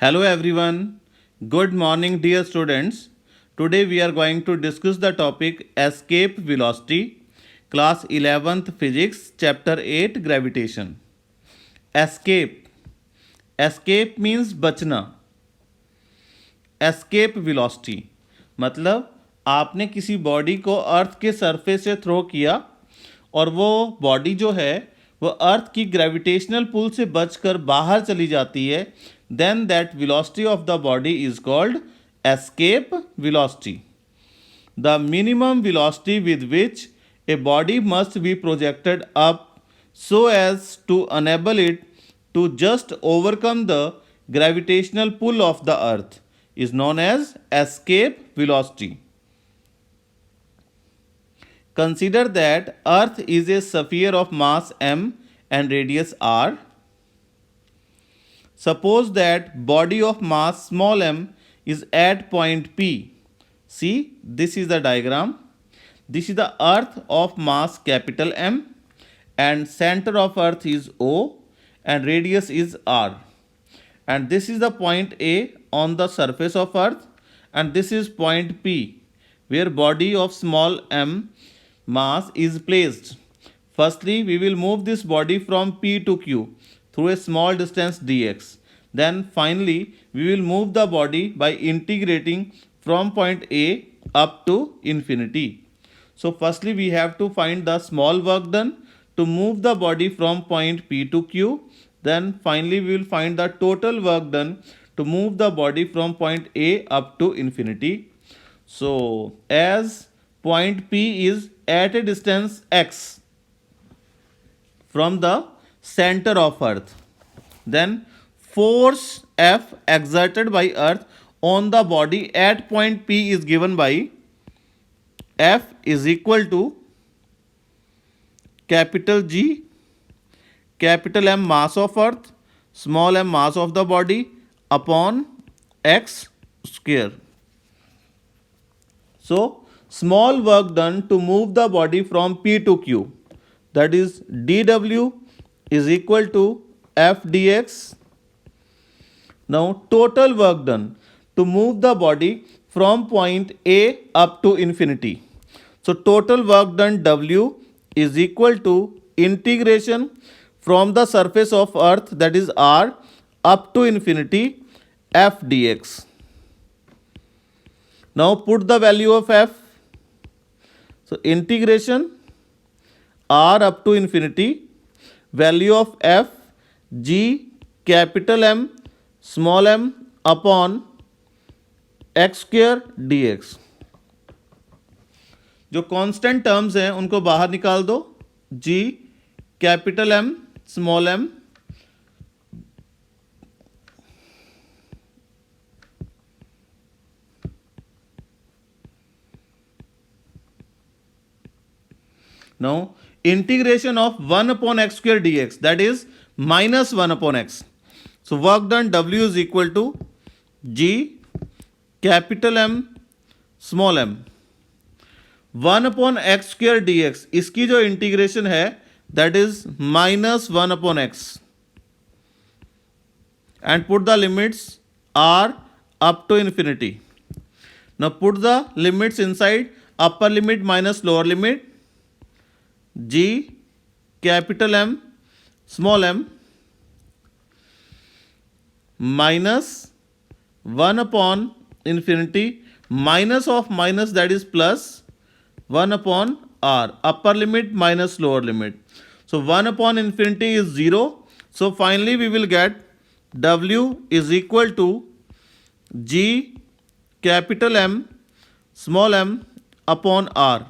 Hello everyone. Good morning dear students. Today we are going to discuss the topic escape velocity, class 11th physics, chapter 8 gravitation. Escape. Escape means बचना. Escape velocity मतलब आपने किसी body को अर्थ के surface से throw किया और वो बॉडी जो है वो अर्थ की ग्रेविटेशनल पुल से बचकर बाहर चली जाती है, then that velocity of the body is called escape velocity. The minimum velocity with which a body must be projected up so as to enable it to just overcome the gravitational pull of the earth is known as escape velocity. Consider that earth is a sphere of mass m and radius r. Suppose that body of mass small m is at point P. See, this is the diagram. This is the earth of mass capital M and center of earth is O and radius is R. And this is the point A on the surface of earth and this is point P where body of small m mass is placed. Firstly, we will move this body from P to Q through a small distance dx. Then finally, we will move the body by integrating from point A up to infinity. So firstly, we have to find the small work done to move the body from point P to Q. Then finally, we will find the total work done to move the body from point A up to infinity. So as point P is at a distance x from the center of earth, then force F exerted by earth on the body at point P is given by F is equal to capital G, capital M mass of earth, small m mass of the body upon x square. So small work done to move the body from P to Q, that is dw is equal to F dx. Now total work done to move the body from point A up to infinity. So total work done W is equal to integration from the surface of earth, that is R, up to infinity F dx. Now put the value of F. So integration R up to infinity, value of F, G capital M small m upon x square dx. जो constant terms हैं उनको बाहर निकाल दो. G capital M small m now integration of 1 upon x square dx, that is minus 1 upon x. So work done W is equal to G capital M small m 1 upon x square dx. इसकी जो integration है that is minus 1 upon x and put the limits r up to infinity. Now put the limits inside, upper limit minus lower limit, G capital M small m minus 1 upon infinity minus of minus, that is plus 1 upon r, upper limit minus lower limit. So 1 upon infinity is 0. So finally we will get W is equal to G capital M small m upon r.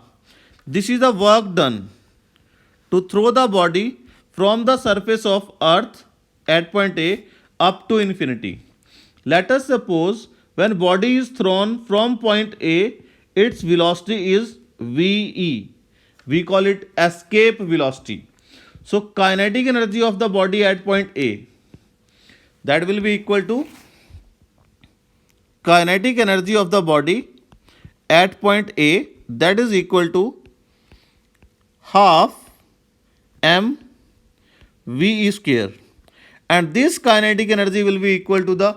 This is the work done to throw the body from the surface of earth at point A up to infinity. Let us suppose when body is thrown from point A, its velocity is VE. We call it escape velocity. So kinetic energy of the body at point A, that will be equal to kinetic energy of the body at point A, that is equal to half m v square, and this kinetic energy will be equal to the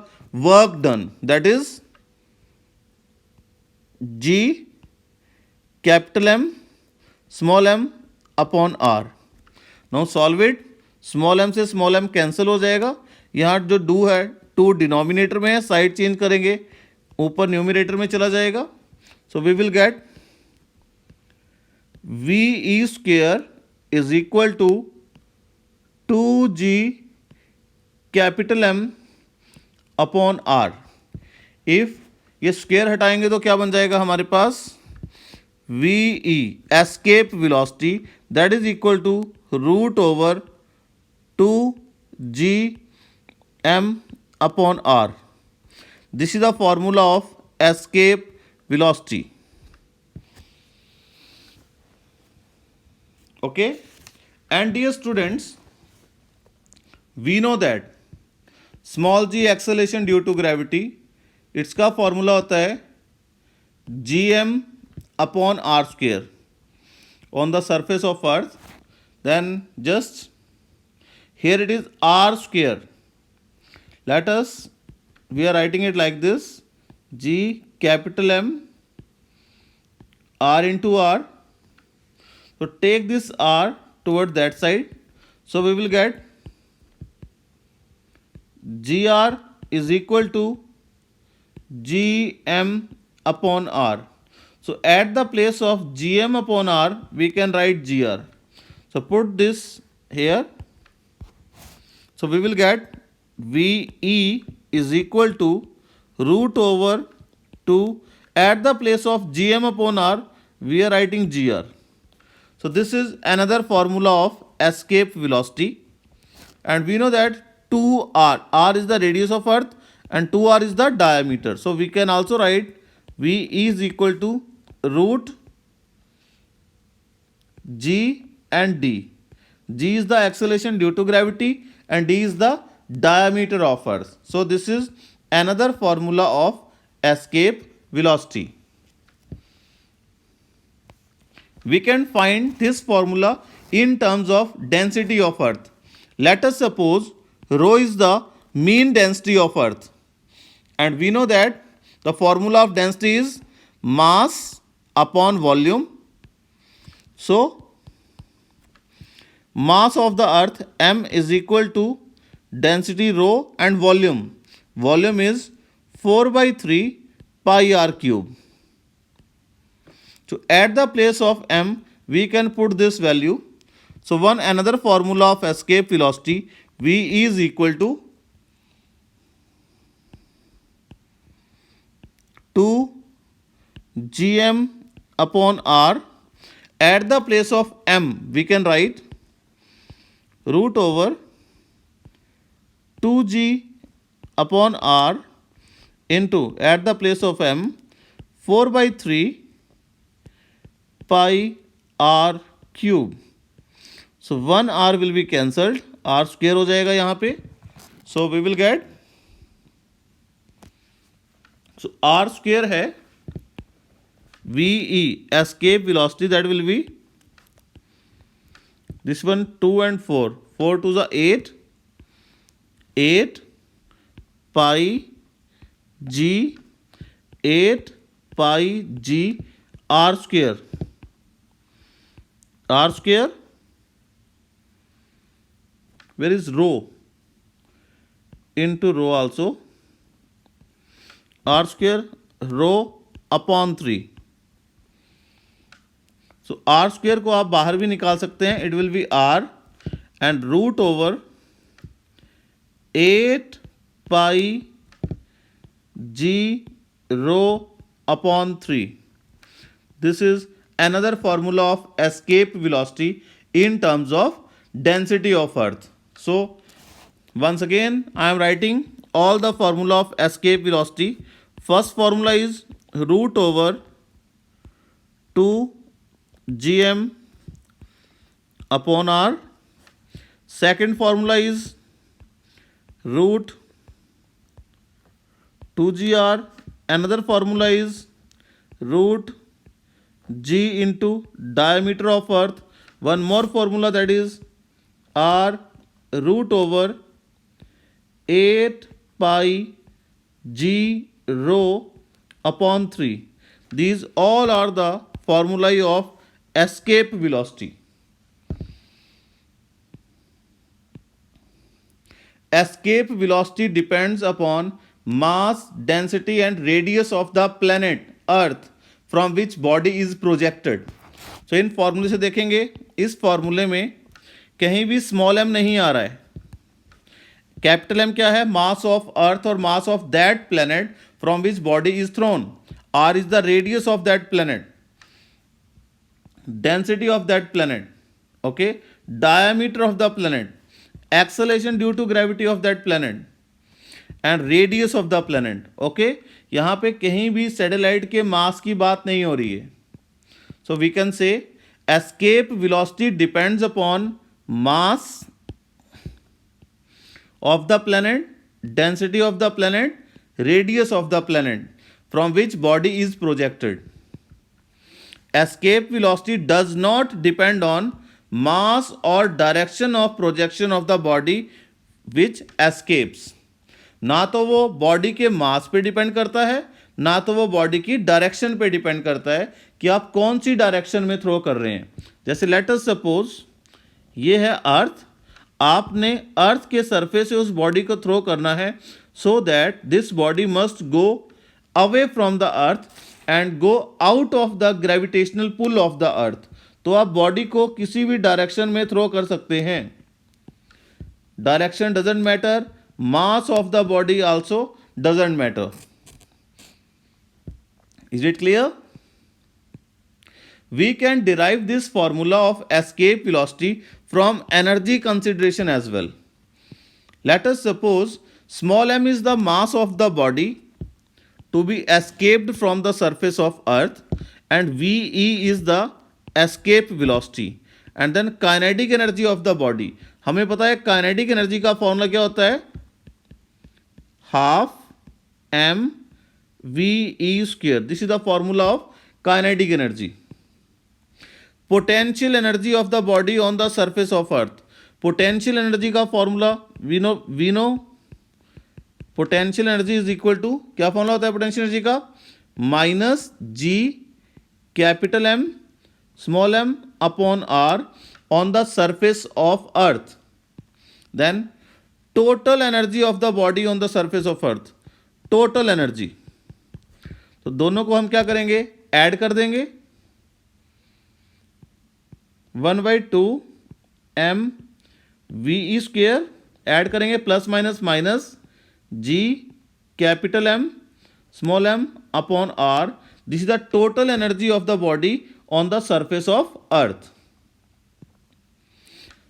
work done, that is G capital M small m upon R. Now solve it. Small m से small m cancel हो जाएगा. यहाँ जो do है to denominator में है, side change करेंगे ऊपर न्यूमिनेटर में चला जाएगा. So we will get v e square is equal to 2g capital M upon R. If ये स्क्वेयर हटाएंगे तो क्या बन जाएगा हमारे पास, v e escape velocity that is equal to root over 2g m upon R. This is the formula of escape velocity. Okay, and dear students, we know that small g acceleration due to gravity, इसका formula होता है gm upon r square on the surface of earth. Then just here it is r square. Let us, we are writing it like this, g capital M r into r. So take this r toward that side. So we will get gr is equal to gm upon r. So at the place of gm upon r we can write gr. So put this here. So we will get ve is equal to root over 2, at the place of gm upon r we are writing gr. So this is another formula of escape velocity, and we know that 2r, r is the radius of earth and 2r is the diameter. So we can also write v is equal to root g and d. G is the acceleration due to gravity and d is the diameter of earth. So this is another formula of escape velocity. We can find this formula in terms of density of earth. Let us suppose rho is the mean density of earth, and we know that the formula of density is mass upon volume. So mass of the earth m is equal to density rho and volume. Volume is 4/3 pi r cube. So at the place of m we can put this value. So one another formula of escape velocity, v is equal to 2 gm upon r. At the place of m we can write root over 2g upon r into, at the place of m, 4/3 pi r cube. So 1 r will be cancelled, r square हो जाएगा यहाँ पे. So we will get, so r square है ve escape velocity, that will be this one 2 and 4, 4 to the 8, 8 pi g 8 pi g r square. R square, where is rho, into rho also, r square rho upon 3. So r square को आप बाहर भी निकाल सकते हैं, it will be r and root over 8 pi g rho upon 3. This is another formula of escape velocity in terms of density of earth. So once again I am writing all the formula of escape velocity. First formula is root over 2 gm upon r. Second formula is root 2gr. Another formula is root g into diameter of earth. One more formula, that is r root over 8 pi g rho upon 3. These all are the formulae of escape velocity. Escape velocity depends upon mass, density and radius of the planet Earth from which body is projected. So इन फॉर्मूले से देखेंगे, इस फॉर्मूले में कहीं भी small m नहीं आ रहा है. कैपिटल M क्या है? मास ऑफ अर्थ और mass of that planet from which body is throne. R is the radius of that planet, density of that planet, okay, diameter of the planet, acceleration due to gravity of that planet and radius of the planet. okay, यहाँ पे कहीं भी satellite के मास की बात नहीं हो रही है. so we can say escape velocity depends upon mass of the planet, density of the planet, radius of the planet from which body is projected. Escape velocity does not depend on mass or direction of projection of the body which escapes. ना तो वो body के मास पे depend करता है, ना तो वो बॉडी की डायरेक्शन पे डिपेंड करता है कि आप कौन सी डायरेक्शन में थ्रो कर रहे हैं. जैसे लेट अस सपोज ये है अर्थ, आपने अर्थ के सरफेस से उस बॉडी को थ्रो करना है so that this body must go away from the earth and go out of the gravitational pull of the earth. तो आप बॉडी को किसी भी डायरेक्शन में थ्रो कर सकते हैं. Direction doesn't matter, mass of the body also doesn't matter. Is it clear? We can derive this formula of escape velocity from energy consideration as well. Let us suppose small m is the mass of the body to be escaped from the surface of earth and VE is the escape velocity and then kinetic energy of the body. हमें पता है kinetic energy का formula क्या होता है? half m VE square. This is the formula of kinetic energy. Potential energy of the body on the surface of earth. Potential energy का formula we know potential energy is equal to, क्या formula होता है potential energy का? Minus g capital M small m upon r on the surface of earth. Then total energy of the body on the surface of earth. Total energy. तो दोनों को हम क्या करेंगे? ऐड कर देंगे. 1/2 m VE स्क्वेयर ऐड करेंगे plus minus minus g capital M small m upon r. This is the total energy of the body on the surface of earth.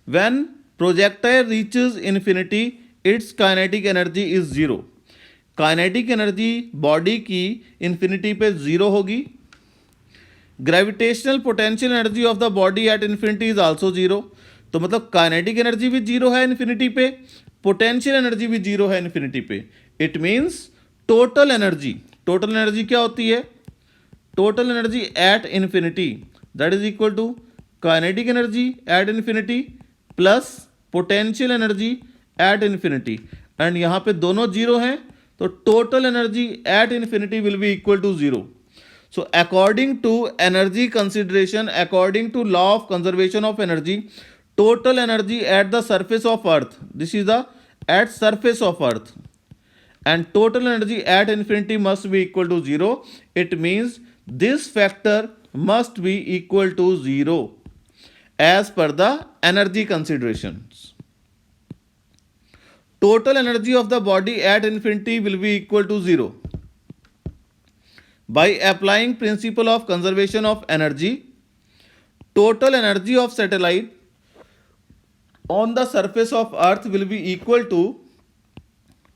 When projectile reaches infinity it's kinetic energy is zero. Kinetic energy body की infinity पे zero होगी. Gravitational potential energy of the body at infinity is also zero. तो मतलब kinetic energy भी zero है infinity पे, potential energy भी zero है इन्फिनिटी पे. इट मीन्स टोटल एनर्जी क्या होती है? Total energy at infinity that is equal to kinetic energy at infinity plus potential energy at infinity. And यहाँ पे दोनों जीरो हैं तो total energy at infinity will be equal to zero. So according to energy consideration, according to law of conservation of energy, total energy at the surface of earth, this is the at surface of earth, and total energy at infinity must be equal to zero. It means this factor must be equal to zero as per the energy considerations. Total energy of the body at infinity will be equal to zero. By applying principle of conservation of energy, total energy of satellite on the surface of earth will be equal to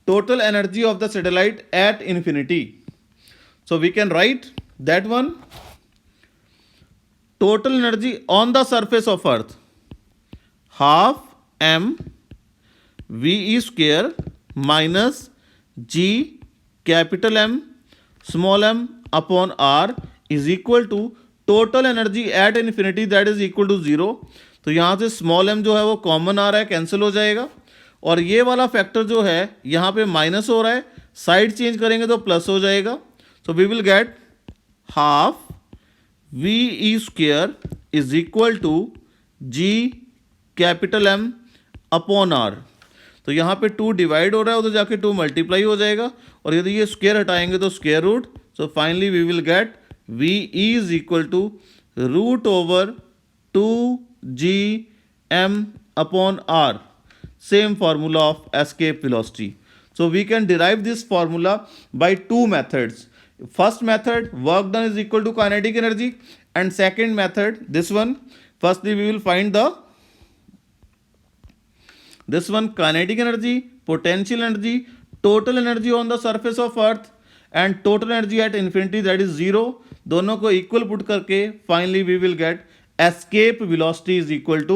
total energy of the satellite at infinity. So we can write that one. Total energy on the surface of earth half m VE square minus g capital M small m upon r is equal to total energy at infinity that is equal to zero. तो यहाँ से small m जो है वो common आ रहा है, cancel हो जाएगा. और ये वाला फैक्टर जो है यहाँ पे माइनस हो रहा है, साइड चेंज करेंगे तो प्लस हो जाएगा. So we will get half v e square is equal to G capital M upon R. तो यहाँ पे 2 डिवाइड हो रहा है, उधर जाके 2 मल्टीप्लाई हो जाएगा, और यदि ये स्क्वेयर हटाएंगे तो square root. So finally we will get v is equal to root over 2g m upon r. Same formula of escape velocity. So we can derive this formula by 2 methods. First method, work done is equal to kinetic energy, and second method, this one. Firstly we will find this one kinetic energy, potential energy, total energy on the surface of earth, and total energy at infinity, that is 0. दोनों को equal put करके finally we will get escape velocity is equal to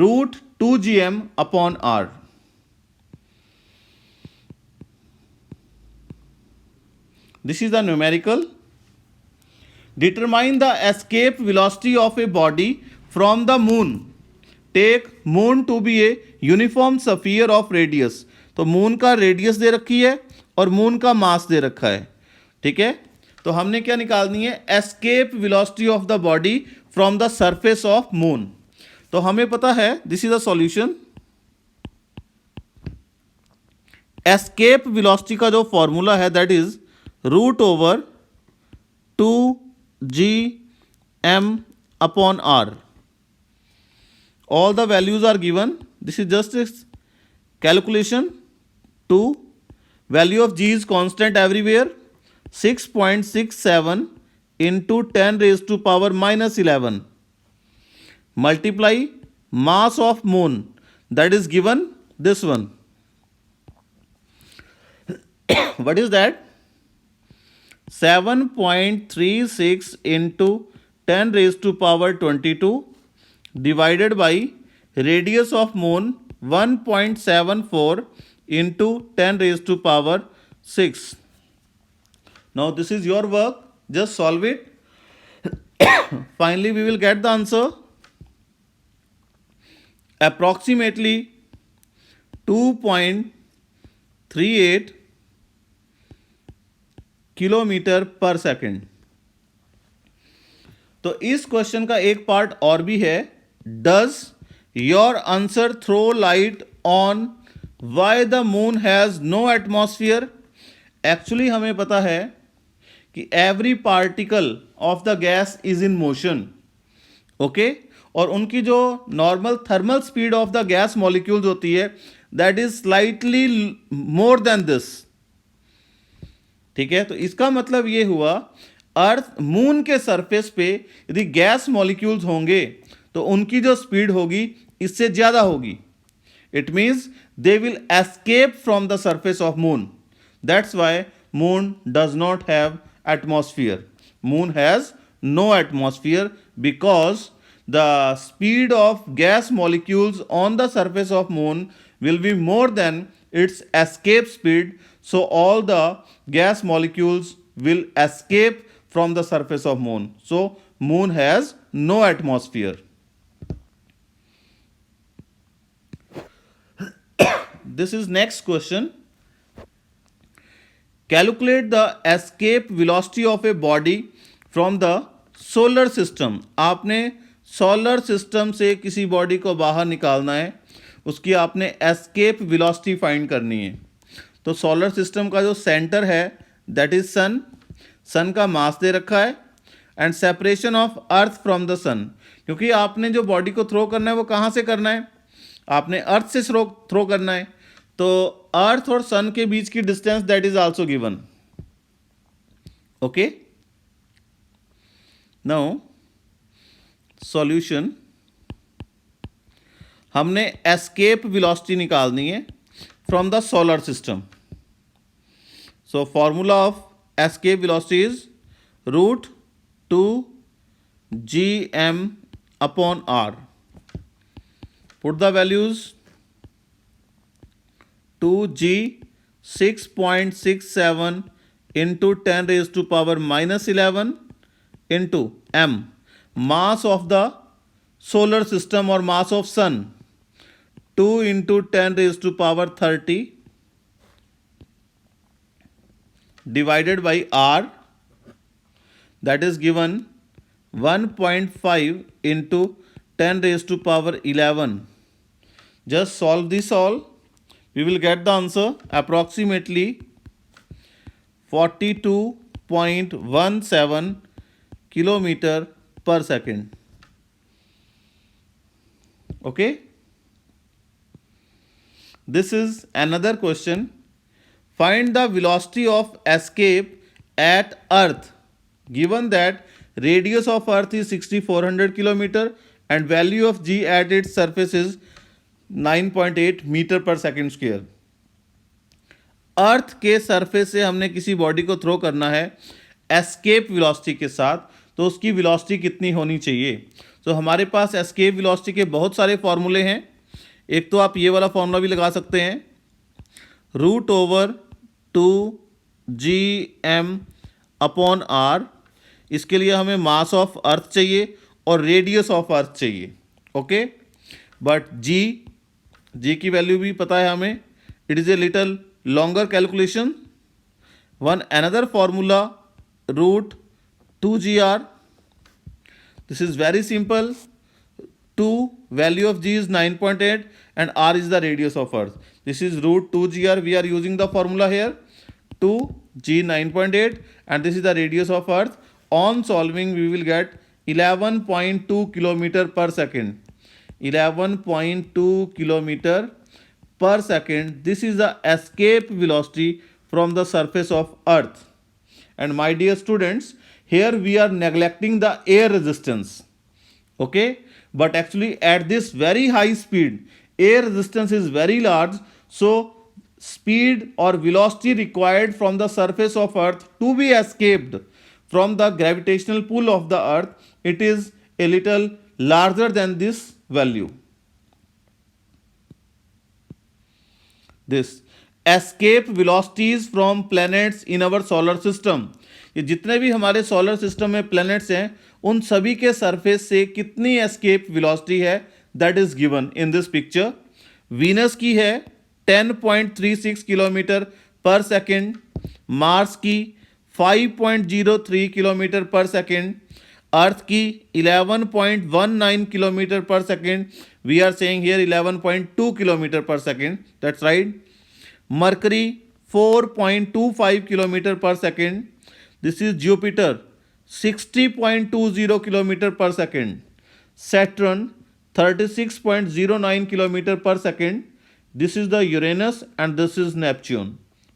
root 2gm upon r. This is the numerical. Determine the escape velocity of a body from the moon. Take moon to be a uniform sphere of radius. तो moon का radius दे रखी है और moon का मास दे रखा है. ठीक है, तो हमने क्या निकालनी है, escape velocity of the body from the surface of moon. तो हमें पता है, this is the solution. Escape velocity का जो फॉर्मूला है that is root over 2g m upon r. All the values are given. This is just a calculation. 2 value of g is constant everywhere. 6.67 into 10 raised to power minus 11. Multiply mass of moon, that is given this one. What is that? 7.36 into 10 raised to power 22 divided by radius of moon 1.74 into 10 raised to power 6. Now this is your work, just solve it. Finally we will get the answer. Approximately 2.38 kilometre पर second. तो इस question का एक part और भी है. Does your answer throw light on why the moon has no atmosphere. Actually हमें पता है कि every particle of the gas is in motion. Okay, और उनकी जो normal thermal speed of the gas molecules होती है that is slightly more than this. ठीक है, तो इसका मतलब ये हुआ अर्थ मून के सरफेस पे यदि गैस मॉलिक्यूल्स होंगे तो उनकी जो स्पीड होगी इससे ज्यादा होगी. It means they will escape from the surface of moon. That's why moon does not have atmosphere. Moon has no atmosphere because the speed of gas molecules on the surface of moon will be more than its escape speed. So all the gas molecules will escape from the surface of moon. So moon has no atmosphere. This is next question. Calculate the escape velocity of a body from the solar system. आपने solar system से किसी body को बाहर निकालना है, उसकी आपने escape velocity find करनी है. तो सोलर सिस्टम का जो सेंटर है दैट इज सन. सन का मास दे रखा है and separation of earth from the sun. क्योंकि आपने जो बॉडी को थ्रो करना है वो कहाँ से करना है, आपने अर्थ से थ्रो करना है. तो अर्थ और सन के बीच की distance that is also given. Okay, now solution. हमने एस्केप वेलोसिटी निकालनी है from the solar system. So formula of escape velocity is root 2gm upon r. Put the values. 2g 6.67 into 10 raised to power minus 11 into m, mass of the solar system or mass of sun, 2 into 10 raised to power 30 divided by r, that is given 1.5 into 10 raised to power 11. Just solve this all. We will get the answer approximately 42.17 kilometer per second. Okay. This is another question. Find the velocity of escape at Earth given that radius of Earth is 6400 kilometer and value of g at its surface is 9.8 metre पर second square. अर्थ के surface से हमने किसी body को throw करना है escape velocity के साथ, तो उसकी वेलोसिटी कितनी होनी चाहिए. तो हमारे पास एस्केप वेलोसिटी के बहुत सारे फॉर्मूले हैं. एक तो आप ये वाला फॉर्मूला भी लगा सकते हैं, √2gm अपॉन r. इसके लिए हमें मास ऑफ अर्थ चाहिए और रेडियस ऑफ अर्थ चाहिए. ओके, बट जी की वैल्यू भी पता है हमें. It is a little longer calculation. One another formula √2gr. This is very simple. 2 value of g is 9.8 and r is the radius of earth. This is √2gr. We are using the formula here. 2g 9.8 and this is the radius of earth. On solving we will get 11.2 kilometer per second. 11.2 kilometer per second. This is the escape velocity from the surface of earth. And my dear students, here we are neglecting the air resistance. Okay, but actually at this very high speed air resistance is very large, so speed or velocity required from the surface of earth to be escaped from the gravitational pull of the earth, it is a little larger than this value. This escape velocities from planets in our solar system. ये जितने भी हमारे solar system में planets हैं उन सभी के surface से कितनी एस्केप वेलोसिटी है, that is given in this picture. Venus की है 10.36 किलोमीटर पर सेकेंड, मार्स की 5.03 किलोमीटर पर सेकेंड, अर्थ की 11.19 किलोमीटर पर second. We are saying here 11.2 kilometre पर second, that's right. Mercury 4.25 kilometre पर second. This is Jupiter 60.20 kilometer per second. Saturn 36.09 kilometer per second. This is the Uranus and this is Neptune.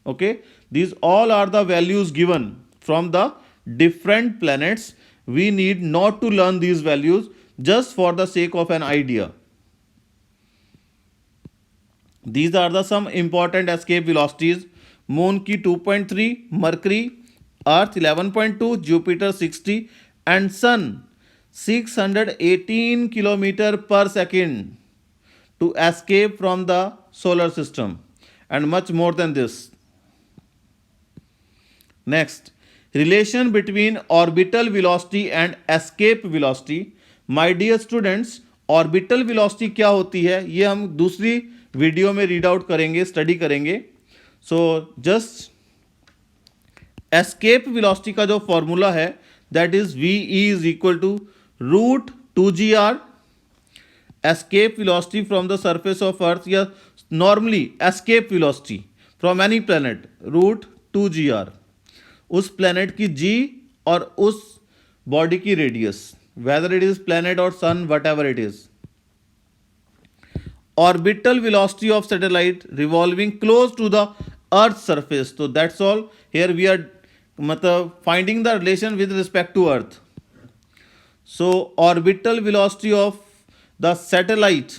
Okay, these all are the values given from the different planets. We need not to learn these values just for the sake of an idea. These are the some important escape velocities. Moon की 2.3, Mercury, Earth 11.2, Jupiter 60 and Sun 618 kilometer per second to escape from the solar system and much more than this. Next, relation between orbital velocity and escape velocity. My dear students, orbital velocity क्या होती है ये हम दूसरी video में read out करेंगे, study करेंगे. So just escape velocity का जो फॉर्मूला है that is we is equal to √2gr. Escape velocity from the surface of earth या normally escape velocity from any planet √2gr. उस प्लैनेट की जी और उस बॉडी की radius, whether it is planet और सन, what ever it is. Orbital velocity of satellite revolving close to the earth surface. तो that's all. Here we are मतलब finding the relation with respect to earth. So orbital velocity of the satellite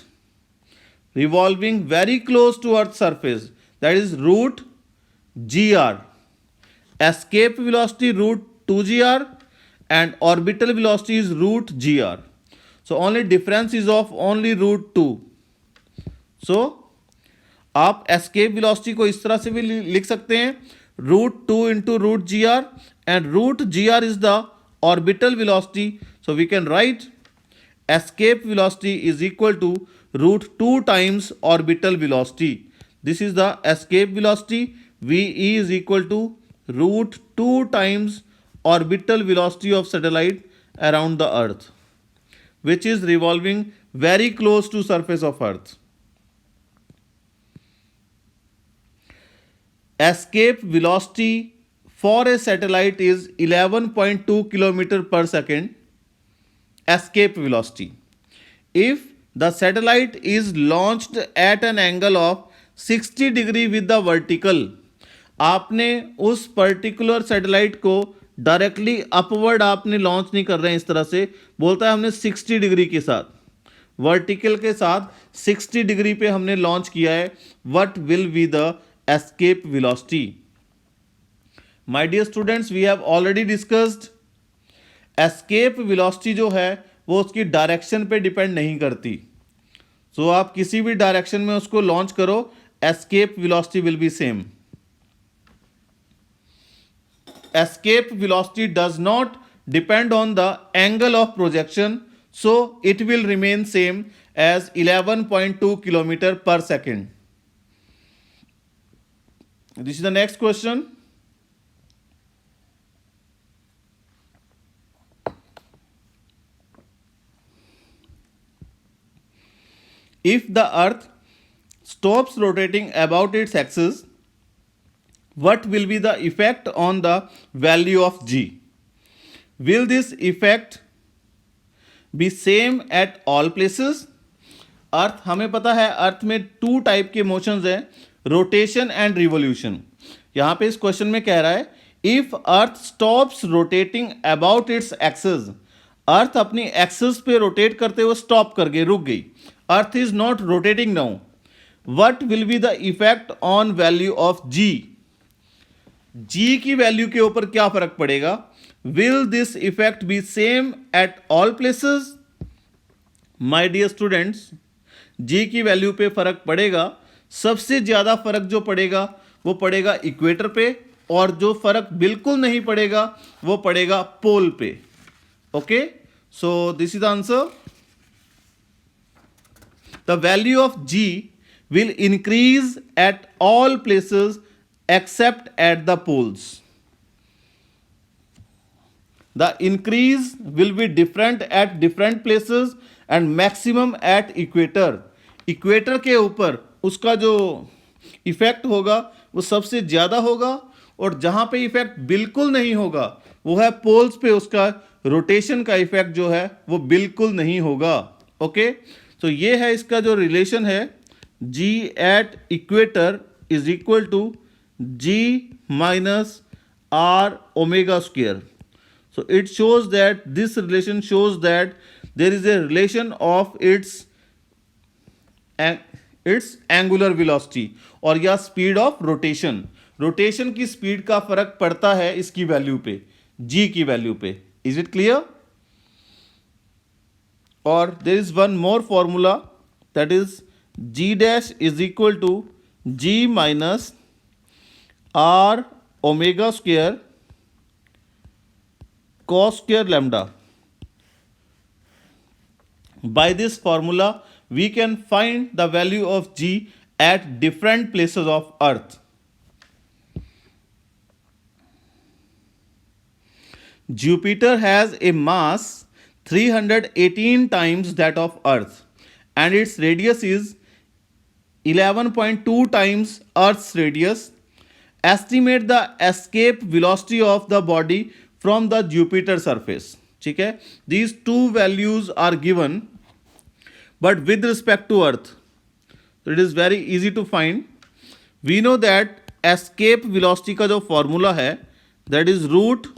revolving very close to earth surface, that is √gr. escape velocity √2gr and orbital velocity is √gr. So only difference is of only √2. So आप escape velocity को इस तरह से भी लिख सकते हैं, √2 into √gr and √gr is the orbital velocity. So we can write escape velocity is equal to √2 times orbital velocity. This is the escape velocity. V is equal to root 2 times orbital velocity of satellite around the earth, which is revolving very close to surface of earth. Escape velocity for a satellite is 11.2 kilometer per second. Escape velocity. If the satellite is launched at an angle of 60 degree with the vertical, आपने उस particular satellite को directly upward आपने launch नहीं कर रहे हैं इस तरह से, बोलता है हमने 60 डिग्री के साथ, वर्टिकल के साथ 60 डिग्री पे हमने लॉन्च किया है, what will be the escape velocity? My dear students, we have already discussed escape velocity जो है वो उसकी डायरेक्शन पे डिपेंड नहीं करती. सो आप किसी भी डायरेक्शन में उसको लॉन्च करो, escape velocity will be same. Escape velocity does not depend on the angle of projection, so it will remain same as 11.2 kilometer per second. This is the next question. If the earth stops rotating about its axis, what will be the effect on the value of g? Will this effect be same at all places? अर्थ, हमें पता है अर्थ में 2 type के motions हैं, rotation and revolution. यहां पे इस question में कह रहा है if earth stops rotating about its axis, earth अपनी एक्सिस पे रोटेट करते हुए स्टॉप कर गई, रुक गई, earth is not rotating now, what will be the effect on value of g? G की वैल्यू के ऊपर क्या फर्क पड़ेगा? Will this effect be same at all places? My dear students, g की वैल्यू पे फर्क पड़ेगा. सबसे ज्यादा फर्क जो पड़ेगा वो पड़ेगा इक्वेटर पे, और जो फर्क बिल्कुल नहीं पड़ेगा वो पड़ेगा पोल पे. Okay, so this is the answer. The value of g will increase at all places except at the poles. The increase will be different at different places and maximum at equator. Equator के ऊपर उसका जो effect होगा वो सबसे ज़्यादा होगा, और जहाँ पे इफेक्ट बिल्कुल नहीं होगा वो है पोल्स पे, उसका रोटेशन का इफेक्ट जो है वो बिल्कुल नहीं होगा. ओके, तो ये है इसका जो रिलेशन है, g at equator is equal to g minus r omega square. So it shows that this relation shows that there is a relation of its angular velocity और या speed of rotation. रोटेशन की speed का फर्क पड़ता है इसकी value पे, g की वैल्यू पे. Is it clear? और there is one more formula, that is g dash is equal to g minus r omega square cos square lambda. By this formula we can find the value of g at different places of earth. Jupiter has a mass 318 times that of earth and its radius is 11.2 times earth's radius. Estimate the escape velocity of the body from the Jupiter surface. ठीक है, these two values are given, but with respect to Earth, so it is very easy to find. We know that escape velocity का जो formula है that is root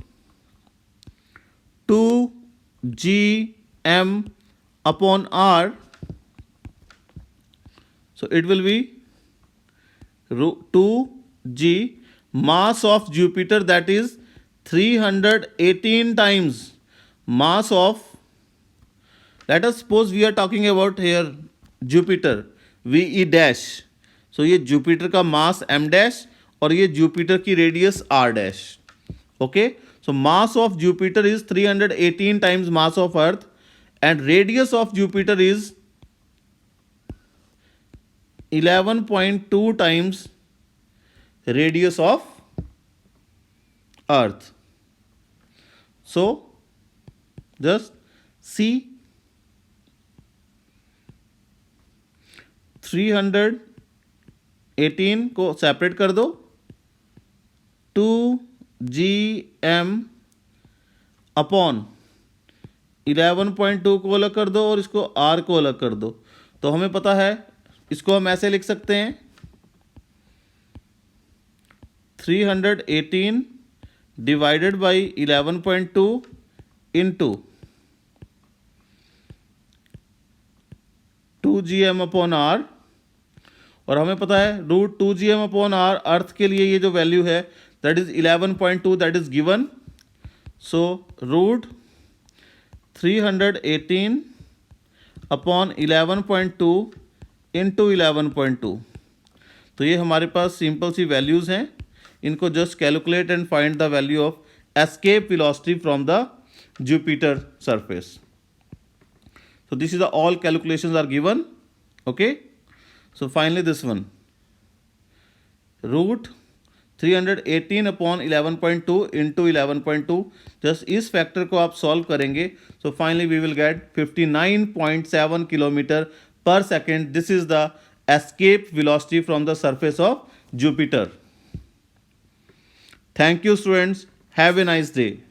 2gm upon r. So it will be root 2g mass of Jupiter, that is 318 times mass of, let us suppose we are talking about here Jupiter VE dash. So ये Jupiter का mass m dash और ये Jupiter की radius r dash. Okay, so mass of Jupiter is 318 times mass of Earth and radius of Jupiter is 11.2 times radius of Earth. So just see 318 को separate कर दो, 2gm upon 11.2 को अलग कर दो और इसको r को अलग कर दो। तो हमें पता है, इसको हम ऐसे लिख सकते हैं 318 divided by 11.2 into 2gm upon r, और हमें पता है रूट 2gm अपॉन r अर्थ के लिए ये जो वैल्यू है that is 11.2 that is given. So root 318 upon 11.2 into 11.2, तो ये हमारे पास सिंपल सी वैल्यूज़ हैं। इनको just calculate and find the value of escape velocity from the Jupiter surface. So this is the all calculations are given. Okay, so finally this one, root 318 upon 11.2 into 11.2, just इस फैक्टर को आप solve करेंगे, so finally we will get 59.7 kilometre पर second. This is the escape velocity from the surface of Jupiter. Thank you students, have a nice day.